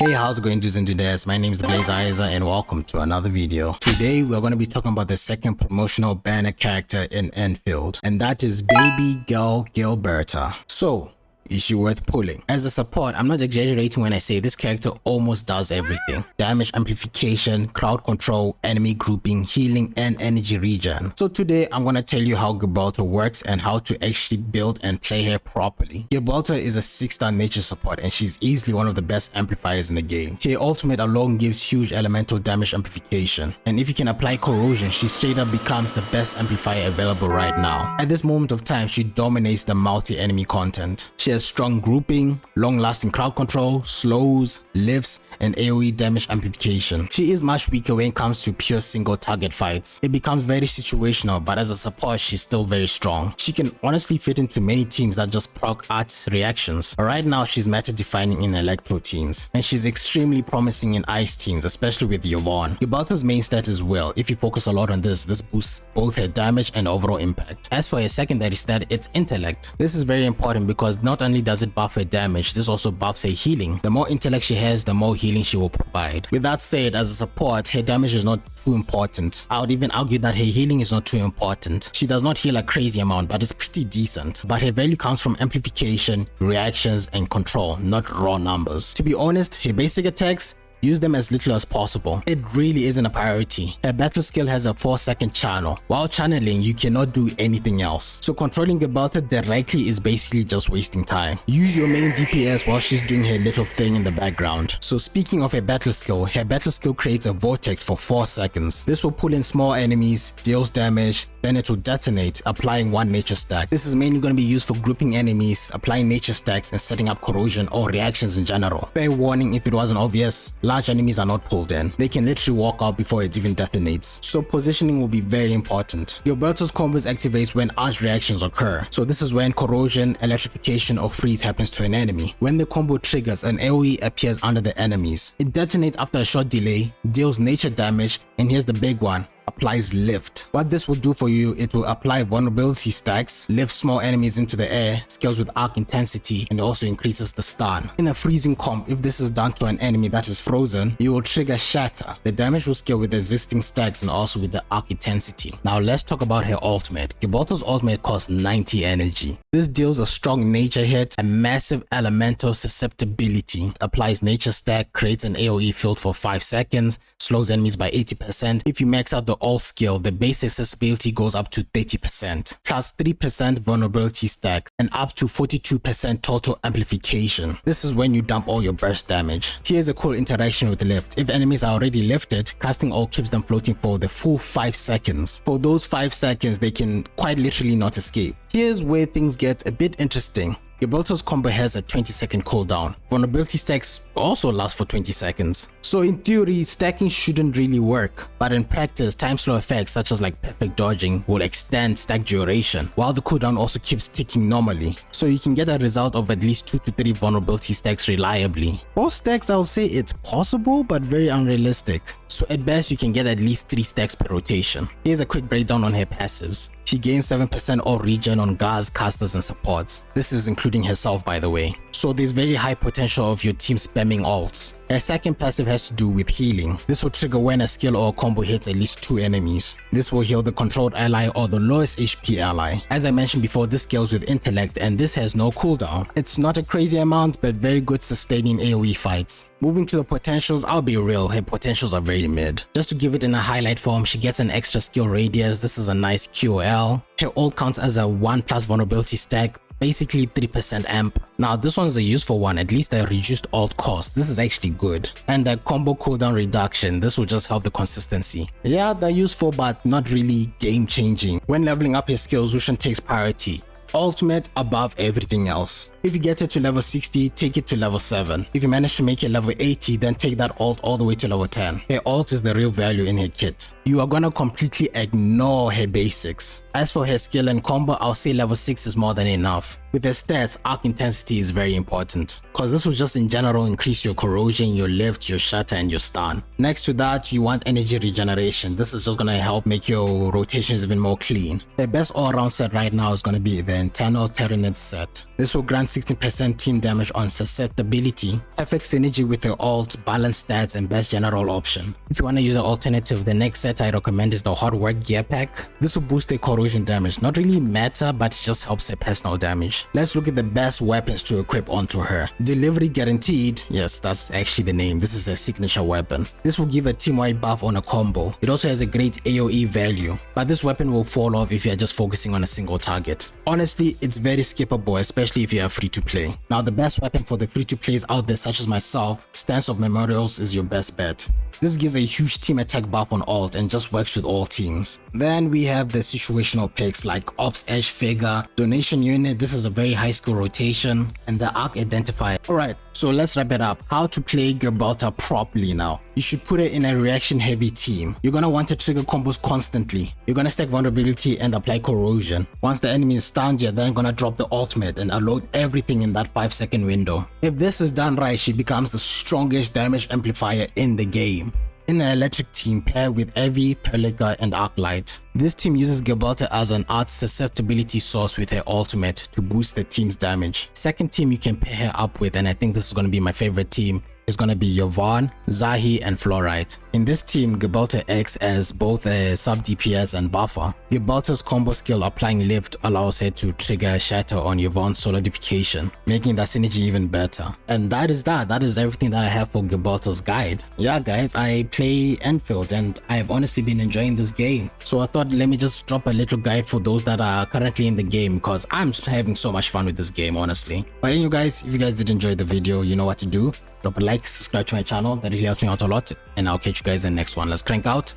Hey, how's it going, dudes and dudettes? My name is Blaze Isa and welcome to another video. Today we're going to be talking about the second promotional banner character in Endfield, and that is baby Girl Gilberta. So, is she worth pulling? As a support, I'm not exaggerating when I say this character almost does everything. Damage amplification, crowd control, enemy grouping, healing, and energy regen. So today, I'm going to tell you how Gilberta works and how to actually build and play her properly. Gilberta is a 6-star nature support and she's easily one of the best amplifiers in the game. Her ultimate alone gives huge elemental damage amplification. And if you can apply corrosion, she straight up becomes the best amplifier available right now. At this moment of time, she dominates the multi-enemy content. She has strong grouping, long-lasting crowd control, slows, lifts, and AoE damage amplification. She is much weaker when it comes to pure single target fights. It becomes very situational, but as a support, she's still very strong. She can honestly fit into many teams that just proc art reactions. But right now, she's meta defining in electro teams, and she's extremely promising in ice teams, especially with Yvonne. Gilberta's main stat is will. If you focus a lot on this boosts both her damage and overall impact. As for her secondary stat, it's intellect. This is very important because not only does it buff her damage, this also buffs her healing. The more intellect she has, the more healing she will provide. With that said, as a support, her damage is not too important. I would even argue that her healing is not too important. She does not heal a crazy amount, but it's pretty decent. But her value comes from amplification, reactions, and control, not raw numbers. To be honest, her basic attacks, use them as little as possible. It really isn't a priority. Her battle skill has a 4-second channel. While channeling, you cannot do anything else. So controlling Gilberta directly is basically just wasting time. Use your main DPS while she's doing her little thing in the background. So speaking of her battle skill creates a vortex for 4 seconds. This will pull in small enemies, deals damage, then it will detonate, applying 1 nature stack. This is mainly going to be used for grouping enemies, applying nature stacks, and setting up corrosion or reactions in general. Fair warning if it wasn't obvious, large enemies are not pulled in. They can literally walk out before it even detonates. So positioning will be very important. Gilberta's combos activates when arch reactions occur. So this is when corrosion, electrification, or freeze happens to an enemy. When the combo triggers, an AoE appears under the enemies. It detonates after a short delay, deals nature damage, and here's the big one, applies lift. What this will do for you, it will apply vulnerability stacks, lift small enemies into the air, scales with arc intensity, and also increases the stun. In a freezing comp, if this is done to an enemy that is frozen, you will trigger shatter. The damage will scale with existing stacks and also with the arc intensity. Now let's talk about her ultimate. Gilberta's ultimate costs 90 energy. This deals a strong nature hit, a massive elemental susceptibility, applies nature stack, creates an AoE field for 5 seconds, slows enemies by 80%. If you max out the ult skill, the base accessibility goes up to 30%, plus 3% vulnerability stack, and up to 42% total amplification. This is when you dump all your burst damage. Here's a cool interaction with lift. If enemies are already lifted, casting ult keeps them floating for the full 5 seconds. For those 5 seconds, they can quite literally not escape. Here's where things get a bit interesting. Gilberta's combo has a 20-second cooldown. Vulnerability stacks also last for 20 seconds. So in theory, stacking shouldn't really work. But in practice, time slow effects such as like perfect dodging will extend stack duration, while the cooldown also keeps ticking normally. So you can get a result of at least 2 to 3 vulnerability stacks reliably. For stacks, I would say it's possible, but very unrealistic. So at best, you can get at least 3 stacks per rotation. Here's a quick breakdown on her passives. She gains 7% all regen on guards, casters, and supports. This is including herself, by the way. So there's very high potential of your team spamming ults. Her second passive has to do with healing. This will trigger when a skill or a combo hits at least 2 enemies. This will heal the controlled ally or the lowest HP ally. As I mentioned before, this scales with intellect and this has no cooldown. It's not a crazy amount, but very good sustaining AoE fights. Moving to the potentials, I'll be real, her potentials are very mid. Just to give it in a highlight form, she gets an extra skill radius. This is a nice QOL. Her ult counts as a 1+ vulnerability stack, basically 3% amp. Now this one's a useful one, at least a reduced ult cost. This is actually good. And a combo cooldown reduction, this will just help the consistency. Yeah, they're useful but not really game changing. When leveling up your skills, Lucian takes priority. Ultimate above everything else. If you get it to level 60, take it to level 7. If you manage to make it level 80, then take that ult all the way to level 10. Her ult is the real value in her kit. You are gonna completely ignore her basics. As for her skill and combo, I'll say level 6 is more than enough. With the stats, arc intensity is very important, cause this will just in general increase your corrosion, your lift, your shatter, and your stun. Next to that, you want energy regeneration. This is just gonna help make your rotations even more clean. The best all-around set right now is gonna be the internal Terranid set. This will grant 16% team damage on susceptibility, perfect synergy with your alt, balanced stats, and best general option. If you want to use an alternative, the next set I recommend is the Hard Work Gear Pack. This will boost the corrosion damage, not really meta, but it just helps the personal damage. Let's look at the best weapons to equip onto her. Delivery Guaranteed, yes, that's actually the name. This is a signature weapon. This will give a team-wide buff on a combo. It also has a great AoE value, but this weapon will fall off if you're just focusing on a single target. Honestly, it's very skippable, especially if you are free to play. Now, the best weapon for the free to plays out there such as myself, Stance of Memorials is your best bet. This gives a huge team attack buff on alt and just works with all teams. Then we have the situational picks like Ops Edge Figure, Donation Unit, this is a very high skill rotation, and the Arc Identifier. Alright, so let's wrap it up. How to play Gilberta properly now. You should put it in a reaction heavy team. You're gonna want to trigger combos constantly. You're gonna stack vulnerability and apply corrosion. Once the enemy is stunned, you're then gonna drop the ultimate and unload everything in that 5-second window. If this is done right, she becomes the strongest damage amplifier in the game. In an electric team, pair with Evie, Pelica, and Arknight. This team uses Gilberta as an art susceptibility source with her ultimate to boost the team's damage. Second team you can pair her up with, and I think this is going to be my favorite team, is going to be Yvonne, Zahi, and Fluorite. In this team, Gilberta acts as both a sub DPS and buffer. Gilberta's combo skill applying lift allows her to trigger a shatter on Yvonne's solidification, making that synergy even better. And that is everything that I have for Gilberta's guide. Yeah guys, I play Enfield and I've honestly been enjoying this game. So I thought let me just drop a little guide for those that are currently in the game because I'm having so much fun with this game honestly. But anyway guys, if you guys did enjoy the video, you know what to do. Drop a like, subscribe to my channel, that really helps me out a lot, and I'll catch you guys in the next one. Let's crank out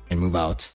and move out.